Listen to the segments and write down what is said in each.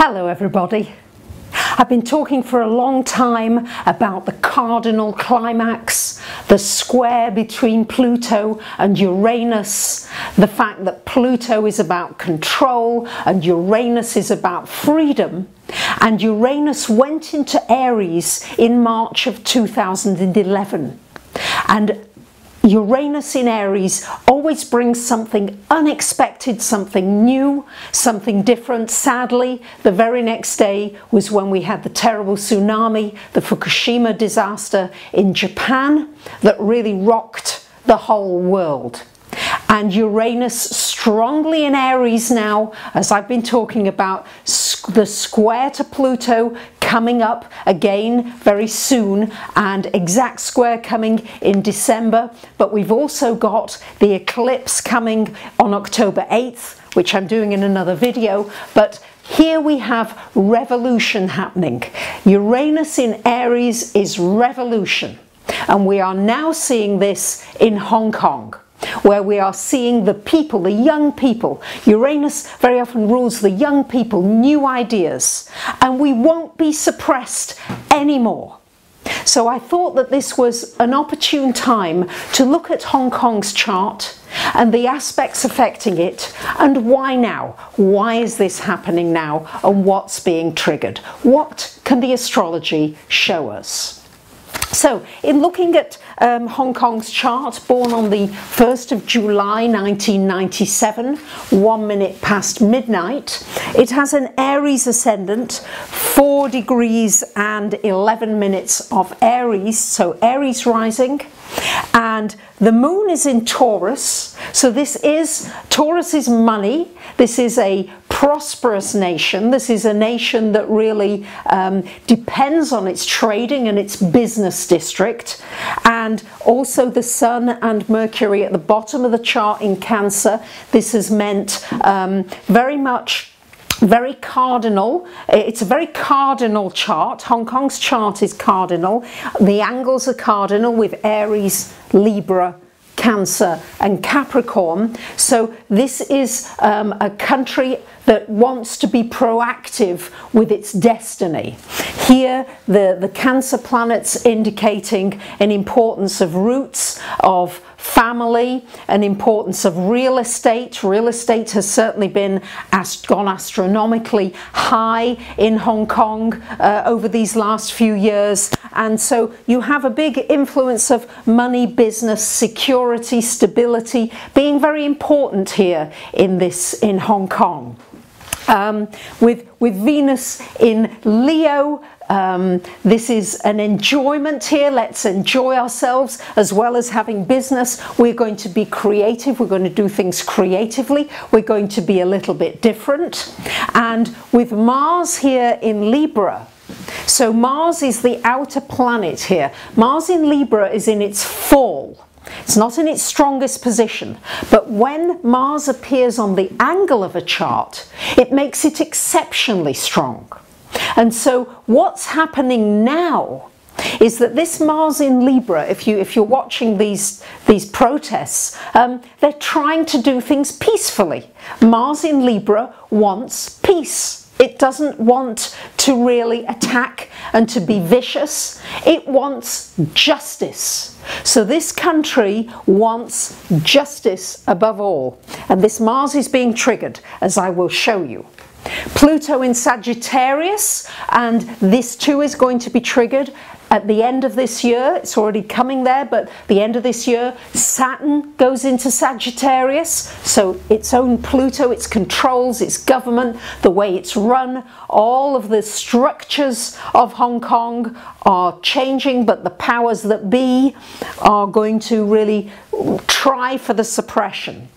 Hello everybody. I've been talking for a long time about the cardinal climax, the square between Pluto and Uranus, the fact that Pluto is about control and Uranus is about freedom. And Uranus went into Aries in March of 2011. And Uranus in Aries always brings something unexpected, something new, something different. Sadly, the very next day was when we had the terrible tsunami, the Fukushima disaster in Japan that really rocked the whole world. And Uranus strongly in Aries now, as I've been talking about, the square to Pluto coming up again very soon, and exact square coming in December. But we've also got the eclipse coming on October 8th, which I'm doing in another video. But here we have revolution happening. Uranus in Aries is revolution. And we are now seeing this in Hong Kong, where we are seeing the people, the young people. Uranus very often rules the young people, new ideas, and we won't be suppressed anymore. So I thought that this was an opportune time to look at Hong Kong's chart and the aspects affecting it, and why now? Why is this happening now, and what's being triggered? What can the astrology show us? So, in looking at Hong Kong's chart, born on the 1st of July 1997, 1 minute past midnight, it has an Aries ascendant, 4 degrees and 11 minutes of Aries, so Aries rising. And the moon is in Taurus, so Taurus is money. This is a prosperous nation. This is a nation that really depends on its trading and its business district. And also the Sun and Mercury at the bottom of the chart in Cancer. This has meant very cardinal. It's a very cardinal chart. Hong Kong's chart is cardinal. The angles are cardinal with Aries, Libra, Cancer and Capricorn. So this is a country that wants to be proactive with its destiny. Here the Cancer planets indicating an importance of roots, of family, an importance of real estate. Real estate has certainly gone astronomically high in Hong Kong over these last few years, and so you have a big influence of money, business, security, stability being very important here in Hong Kong. With Venus in Leo, this is an enjoyment here. Let's enjoy ourselves as well as having business. We're going to be creative. We're going to do things creatively. We're going to be a little bit different. And with Mars here in Libra, so Mars is the outer planet here. Mars in Libra is in its fall. It's not in its strongest position, but when Mars appears on the angle of a chart, it makes it exceptionally strong. And so what's happening now is that this Mars in Libra, if you're watching these protests, they're trying to do things peacefully. Mars in Libra wants peace. It doesn't want to really attack and to be vicious. It wants justice. So this country wants justice above all. And this Mars is being triggered, as I will show you. Pluto in Sagittarius, and this too is going to be triggered at the end of this year. It's already coming there, but the end of this year, Saturn goes into Sagittarius. So its own Pluto, its controls, its government, the way it's run, all of the structures of Hong Kong are changing, but the powers that be are going to really try for the suppression.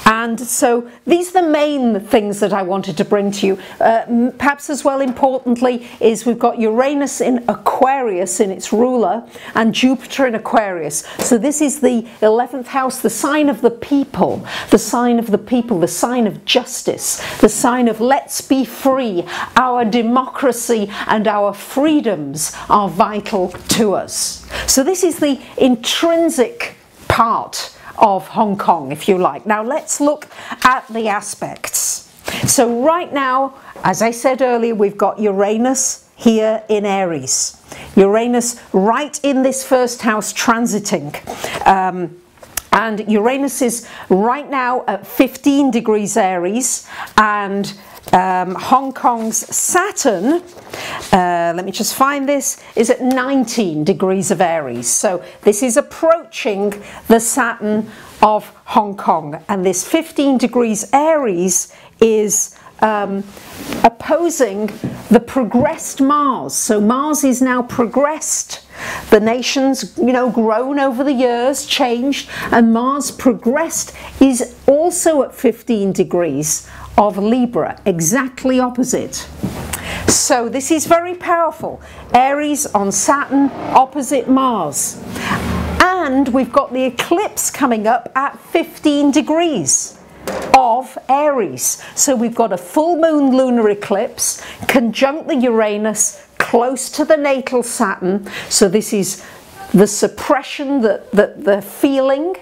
And so these are the main things that I wanted to bring to you. Perhaps as well importantly is we've got Uranus in Aquarius in its ruler and Jupiter in Aquarius. So this is the 11th house, the sign of the people, the sign of the people, the sign of justice, the sign of let's be free. Our democracy and our freedoms are vital to us. So this is the intrinsic part of Hong Kong, if you like. Now let's look at the aspects. So right now, as I said earlier, we've got Uranus here in Aries. Uranus right in this first house transiting. And Uranus is right now at 15 degrees Aries, and Hong Kong's Saturn, let me just find this, is at 19 degrees of Aries. So this is approaching the Saturn of Hong Kong, and this 15 degrees Aries is opposing the progressed Mars. So Mars is now progressed. The nation's, you know, grown over the years, changed, and Mars progressed is also at 15 degrees of Libra, exactly opposite. So this is very powerful. Aries on Saturn opposite Mars. And we've got the eclipse coming up at 15 degrees of Aries. So we've got a full moon lunar eclipse, conjunct the Uranus, close to the natal Saturn. So this is the suppression, the feeling,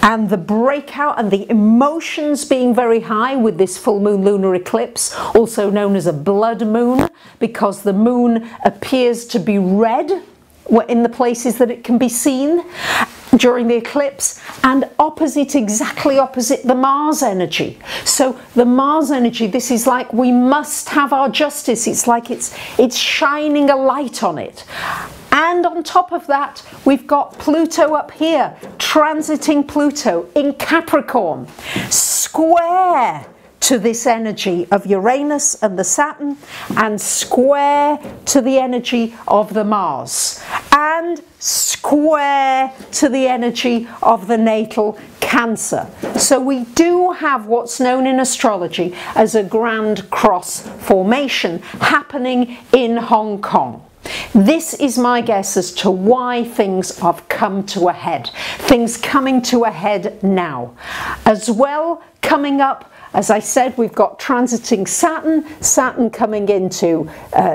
and the breakout and the emotions being very high with this full moon lunar eclipse, also known as a blood moon, because the moon appears to be red in the places that it can be seen during the eclipse, and opposite, exactly opposite, the Mars energy. So the Mars energy, this is like we must have our justice. It's like it's shining a light on it. And on top of that, we've got Pluto up here, transiting Pluto in Capricorn, square to this energy of Uranus and the Saturn, and square to the energy of the Mars, and square to the energy of the natal Cancer. So we do have what's known in astrology as a grand cross formation happening in Hong Kong. This is my guess as to why things have come to a head. Things coming to a head now. As well, coming up, as I said, we've got transiting Saturn, Saturn coming into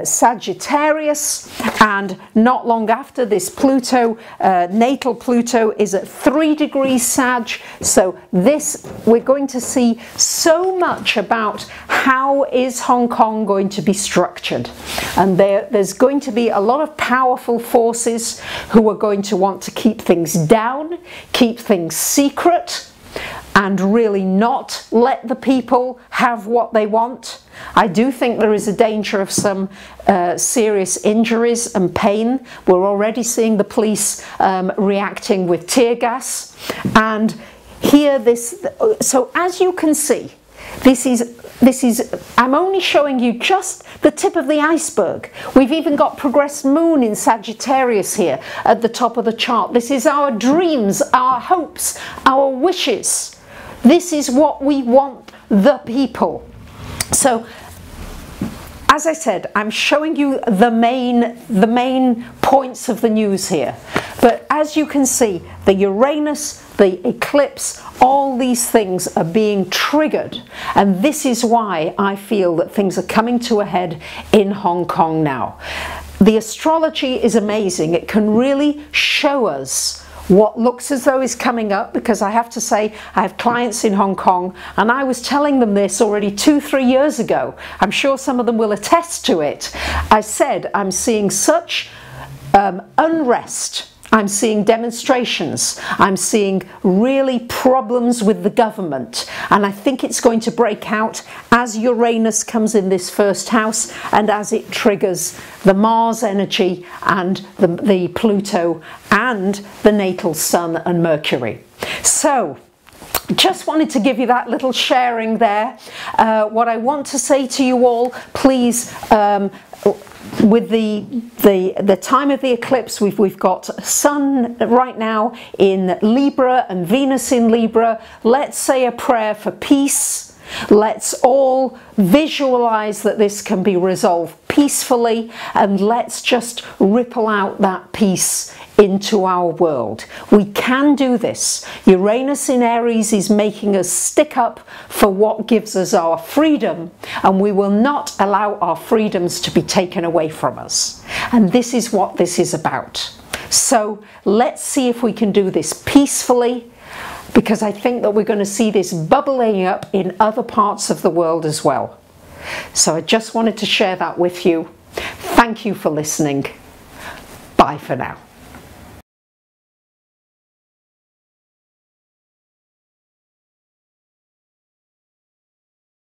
Sagittarius, and not long after this Pluto, natal Pluto is at 3 degrees Sag. So this, we're going to see so much about how is Hong Kong going to be structured. And there's going to be a lot of powerful forces who are going to want to keep things down, keep things secret, and really not let the people have what they want. I do think there is a danger of some serious injuries and pain. We're already seeing the police reacting with tear gas. And here so as you can see, this is, I'm only showing you just the tip of the iceberg. We've even got progressed moon in Sagittarius here at the top of the chart. This is our dreams, our hopes, our wishes. This is what we want, the people. So, as I said, I'm showing you the main points of the news here. But as you can see, the Uranus, the eclipse, all these things are being triggered. And this is why I feel that things are coming to a head in Hong Kong now. The astrology is amazing. It can really show us what looks as though is coming up, because I have to say I have clients in Hong Kong and I was telling them this already 2-3 years ago. I'm sure some of them will attest to it. I said I'm seeing such unrest. I'm seeing demonstrations, I'm seeing really problems with the government, and I think it's going to break out as Uranus comes in this first house and as it triggers the Mars energy and the Pluto and the natal Sun and Mercury. So, just wanted to give you that little sharing there. What I want to say to you all, please, with the time of the eclipse, we've got Sun right now in Libra and Venus in Libra. Let's say a prayer for peace. Let's all visualize that this can be resolved peacefully, and let's just ripple out that peace into our world. We can do this. Uranus in Aries is making us stick up for what gives us our freedom, and we will not allow our freedoms to be taken away from us. And this is what this is about. So let's see if we can do this peacefully because I think that we're going to see this bubbling up in other parts of the world as well. So I just wanted to share that with you. Thank you for listening. Bye for now.